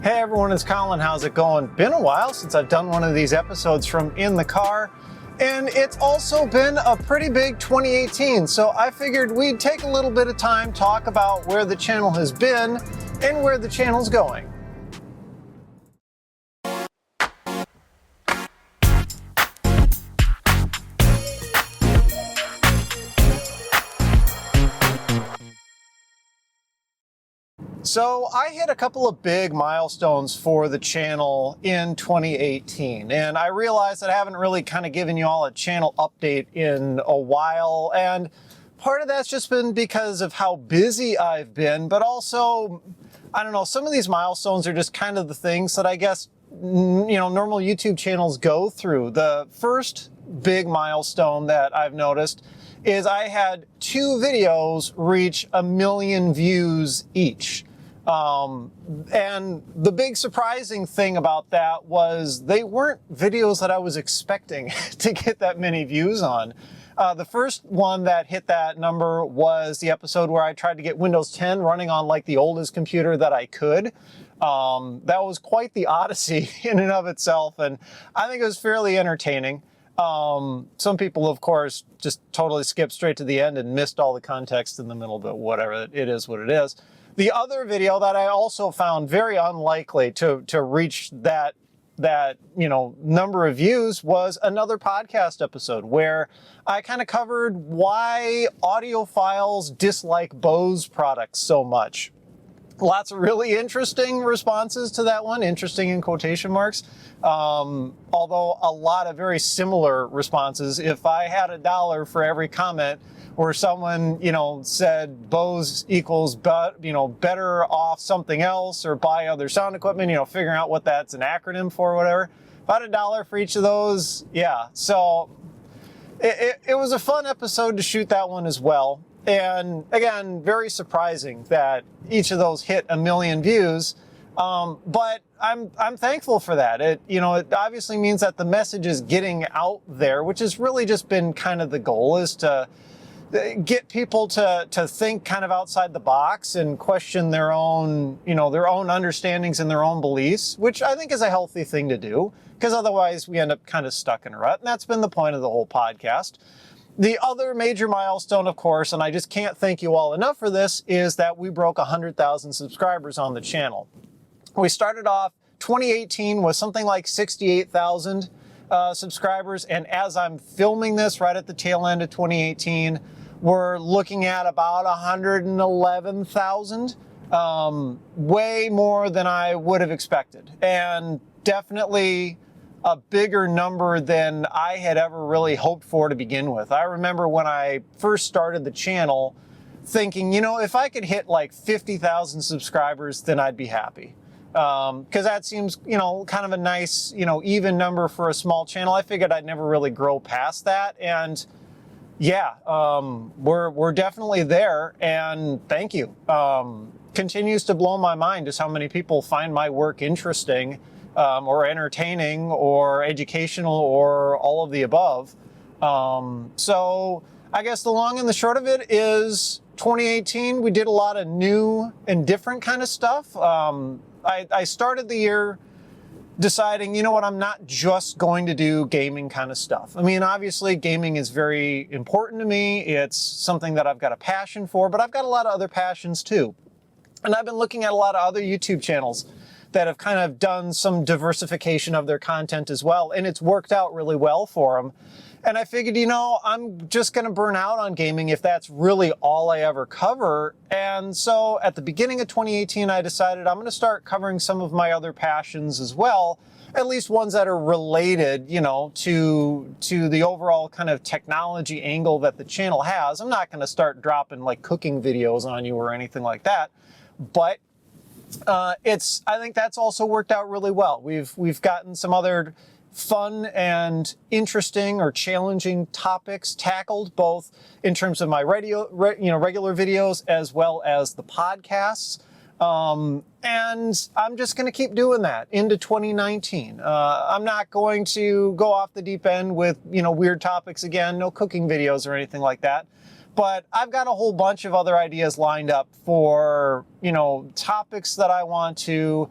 Hey everyone, it's Colin. How's it going? Been a while since I've done one of these episodes from in the car, and it's also been a pretty big 2018, so I figured we'd take a little bit of time, talk about where the channel has been and where the channel's going. So I hit a couple of big milestones for the channel in 2018, and I realized that I haven't really kind of given you all a channel update in a while, and part of that's just been because of how busy I've been, but also, I don't know, some of these milestones are just kind of the things that I guess, normal YouTube channels go through. The first big milestone that I've noticed is I had 2 videos reach 1 million views each. And the big surprising thing about that was they weren't videos that I was expecting to get that many views on. The first one that hit that number was the episode where I tried to get Windows 10 running on like the oldest computer that I could. That was quite the odyssey in and of itself, and I think it was fairly entertaining. Some people, of course, just totally skipped straight to the end and missed all the context in the middle, but whatever, it is what it is. The other video that I also found very unlikely to reach that number of views was another podcast episode where I kind of covered why audiophiles dislike Bose products so much. Lots of really interesting responses to that one, interesting in quotation marks, although a lot of very similar responses. If I had $1 for every comment where someone, said Bose equals, better off something else or buy other sound equipment, figuring out what that's an acronym for or whatever, about $1 for each of those, yeah. So it was a fun episode to shoot that one as well. And again, very surprising that each of those hit 1 million views. But I'm thankful for that. It obviously means that the message is getting out there, which has really just been kind of the goal, is to get people to think kind of outside the box and question their own understandings and their own beliefs, which I think is a healthy thing to do, because otherwise we end up kind of stuck in a rut. And that's been the point of the whole podcast. The other major milestone, of course, and I just can't thank you all enough for this, is that we broke 100,000 subscribers on the channel. We started off 2018 with something like 68,000 subscribers, and as I'm filming this right at the tail end of 2018, we're looking at about 111,000, way more than I would have expected, and definitely a bigger number than I had ever really hoped for to begin with. I remember when I first started the channel thinking, if I could hit like 50,000 subscribers, then I'd be happy. Because that seems, kind of a nice, even number for a small channel. I figured I'd never really grow past that. And yeah, we're definitely there. And thank you. Continues to blow my mind just how many people find my work interesting, or entertaining or educational or all of the above. So I guess the long and the short of it is 2018, we did a lot of new and different kind of stuff. I started the year deciding, I'm not just going to do gaming kind of stuff. I mean, obviously gaming is very important to me. It's something that I've got a passion for, but I've got a lot of other passions too. And I've been looking at a lot of other YouTube channels that have kind of done some diversification of their content as well, and it's worked out really well for them. And I figured, I'm just going to burn out on gaming if that's really all I ever cover. And so at the beginning of 2018, I decided I'm going to start covering some of my other passions as well, at least ones that are related, to the overall kind of technology angle that the channel has. I'm not going to start dropping like cooking videos on you or anything like that, but I think that's also worked out really well. We've gotten some other fun and interesting or challenging topics tackled, both in terms of my regular videos as well as the podcasts. And I'm just going to keep doing that into 2019. I'm not going to go off the deep end with, weird topics again, no cooking videos or anything like that. But I've got a whole bunch of other ideas lined up for, topics that I want to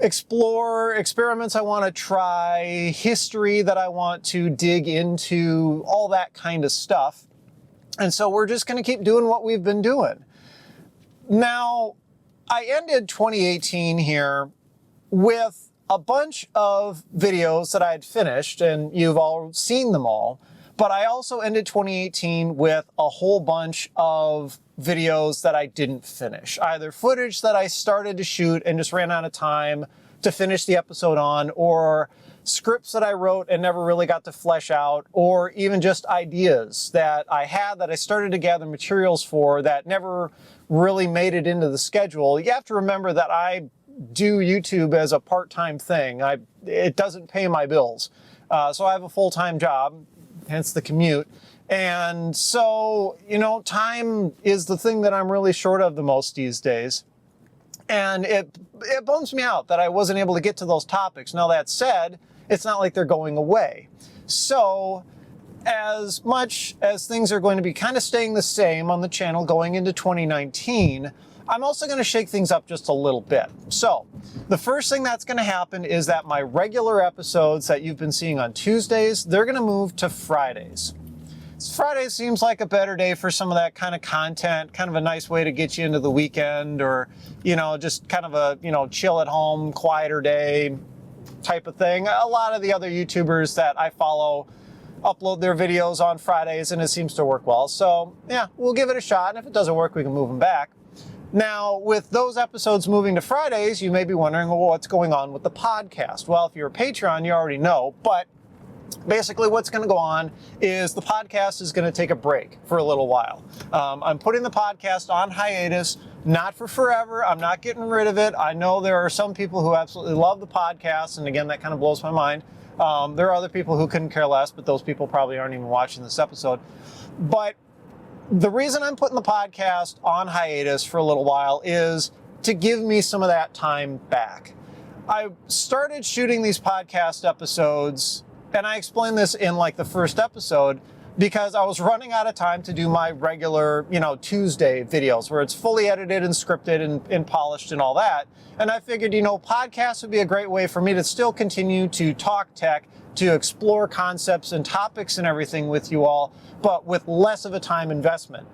explore, experiments I want to try, history that I want to dig into, all that kind of stuff. And so we're just going to keep doing what we've been doing. Now, I ended 2018 here with a bunch of videos that I had finished, and you've all seen them all. But I also ended 2018 with a whole bunch of videos that I didn't finish. Either footage that I started to shoot and just ran out of time to finish the episode on, or scripts that I wrote and never really got to flesh out, or even just ideas that I had that I started to gather materials for that never really made it into the schedule. You have to remember that I do YouTube as a part-time thing. It doesn't pay my bills. So I have a full-time job, hence the commute. And so, time is the thing that I'm really short of the most these days. And it bums me out that I wasn't able to get to those topics. Now, that said, it's not like they're going away. So, as much as things are going to be kind of staying the same on the channel going into 2019, I'm also going to shake things up just a little bit. So, the first thing that's going to happen is that my regular episodes that you've been seeing on Tuesdays, they're going to move to Fridays. Friday seems like a better day for some of that kind of content, kind of a nice way to get you into the weekend, or, just kind of a, chill at home, quieter day type of thing. A lot of the other YouTubers that I follow upload their videos on Fridays, and it seems to work well. So, yeah, we'll give it a shot, and if it doesn't work, we can move them back. Now, with those episodes moving to Fridays, you may be wondering, well, what's going on with the podcast? Well, if you're a Patreon, you already know, but basically what's going to go on is the podcast is going to take a break for a little while. I'm putting the podcast on hiatus, not for forever. I'm not getting rid of it. I know there are some people who absolutely love the podcast, and again, that kind of blows my mind. There are other people who couldn't care less, but those people probably aren't even watching this episode. But the reason I'm putting the podcast on hiatus for a little while is to give me some of that time back. I started shooting these podcast episodes, and I explained this in like the first episode, because I was running out of time to do my regular, Tuesday videos where it's fully edited and scripted and polished and all that. And I figured, podcasts would be a great way for me to still continue to talk tech, to explore concepts and topics and everything with you all, but with less of a time investment.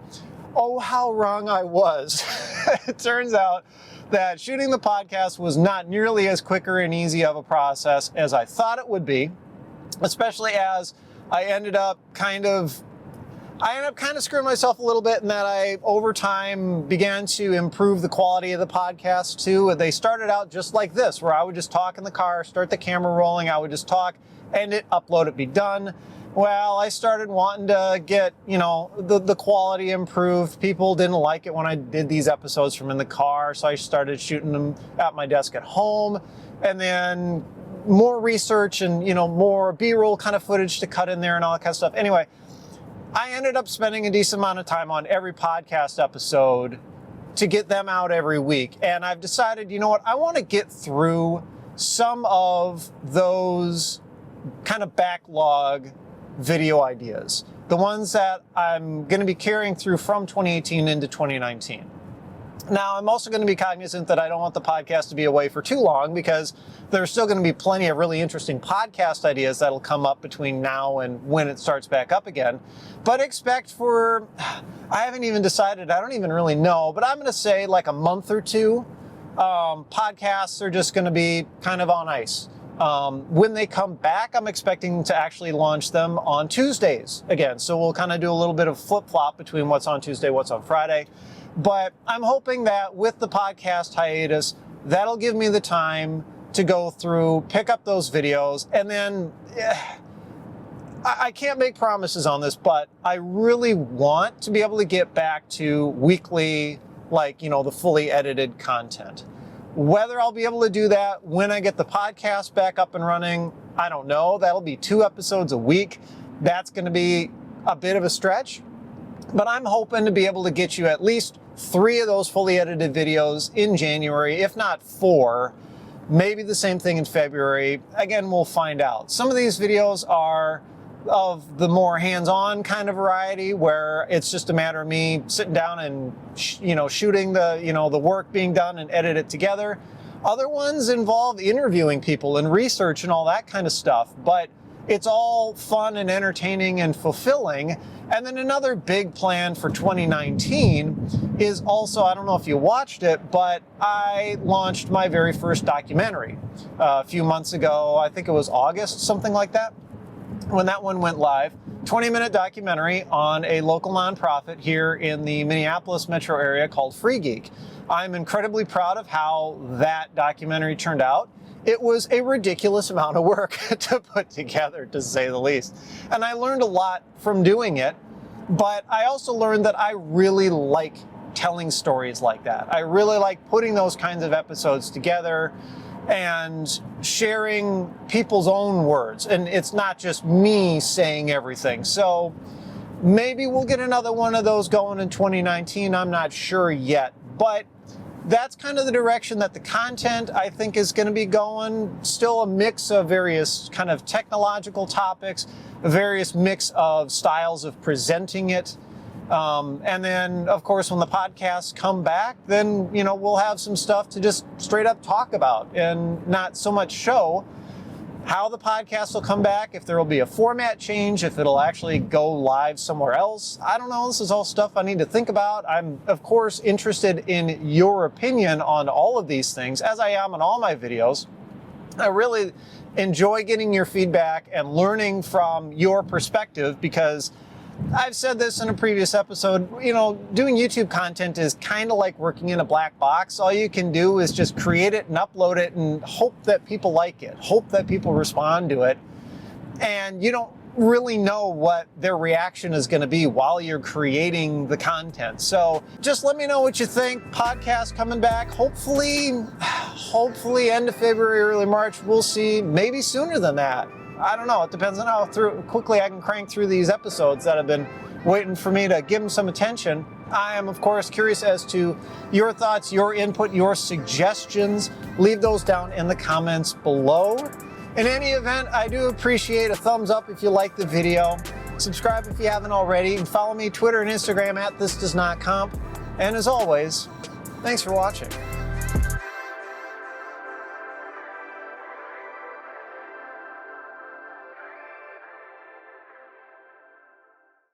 Oh, how wrong I was. It turns out that shooting the podcast was not nearly as quicker and easy of a process as I thought it would be, especially as I ended up kind of screwing myself a little bit in that I, over time, began to improve the quality of the podcast too. They started out just like this, where I would just talk in the car, start the camera rolling, I would just talk, end it, upload it, be done. Well, I started wanting to get, the quality improved. People didn't like it when I did these episodes from in the car, so I started shooting them at my desk at home. And then more research and, more B-roll kind of footage to cut in there and all that kind of stuff. Anyway, I ended up spending a decent amount of time on every podcast episode to get them out every week. And I've decided, I want to get through some of those kind of backlog video ideas, the ones that I'm going to be carrying through from 2018 into 2019. Now, I'm also going to be cognizant that I don't want the podcast to be away for too long, because there's still going to be plenty of really interesting podcast ideas that'll come up between now and when it starts back up again. But expect I haven't even decided, I don't even really know, but I'm going to say like a month or two, podcasts are just going to be kind of on ice. When they come back, I'm expecting to actually launch them on Tuesdays again. So we'll kind of do a little bit of flip-flop between what's on Tuesday, what's on Friday. But I'm hoping that with the podcast hiatus, that'll give me the time to go through, pick up those videos, and then I can't make promises on this, but I really want to be able to get back to weekly, the fully edited content. Whether I'll be able to do that when I get the podcast back up and running, I don't know. That'll be 2 episodes a week. That's going to be a bit of a stretch, but I'm hoping to be able to get you at least 3 of those fully edited videos in January, if not 4, maybe the same thing in February. Again, we'll find out. Some of these videos are of the more hands-on kind of variety, where it's just a matter of me sitting down and shooting the the work being done and edit it together. Other ones involve interviewing people and research and all that kind of stuff, but it's all fun and entertaining and fulfilling. And then another big plan for 2019 is also, I don't know if you watched it, but I launched my very first documentary a few months ago. I think it was August, something like that, when that one went live. 20-minute documentary on a local nonprofit here in the Minneapolis metro area called Free Geek. I'm incredibly proud of how that documentary turned out. It was a ridiculous amount of work to put together, to say the least. And I learned a lot from doing it, but I also learned that I really like telling stories like that. I really like putting those kinds of episodes together and sharing people's own words. And it's not just me saying everything. So maybe we'll get another one of those going in 2019. I'm not sure yet, but that's kind of the direction that the content, I think, is going to be going. Still a mix of various kind of technological topics, a various mix of styles of presenting it. And then, of course, when the podcasts come back, then, we'll have some stuff to just straight up talk about and not so much show how the podcast will come back, if there will be a format change, if it'll actually go live somewhere else. I don't know. This is all stuff I need to think about. I'm, of course, interested in your opinion on all of these things, as I am on all my videos. I really enjoy getting your feedback and learning from your perspective, because I've said this in a previous episode, doing YouTube content is kind of like working in a black box. All you can do is just create it and upload it and hope that people like it, hope that people respond to it. And you don't really know what their reaction is going to be while you're creating the content. So just let me know what you think. Podcast coming back, hopefully end of February, early March. We'll see, maybe sooner than that. I don't know. It depends on how quickly I can crank through these episodes that have been waiting for me to give them some attention. I am, of course, curious as to your thoughts, your input, your suggestions. Leave those down in the comments below. In any event, I do appreciate a thumbs up if you like the video. Subscribe if you haven't already, and follow me Twitter and Instagram @ThisDoesNotComp. And as always, thanks for watching.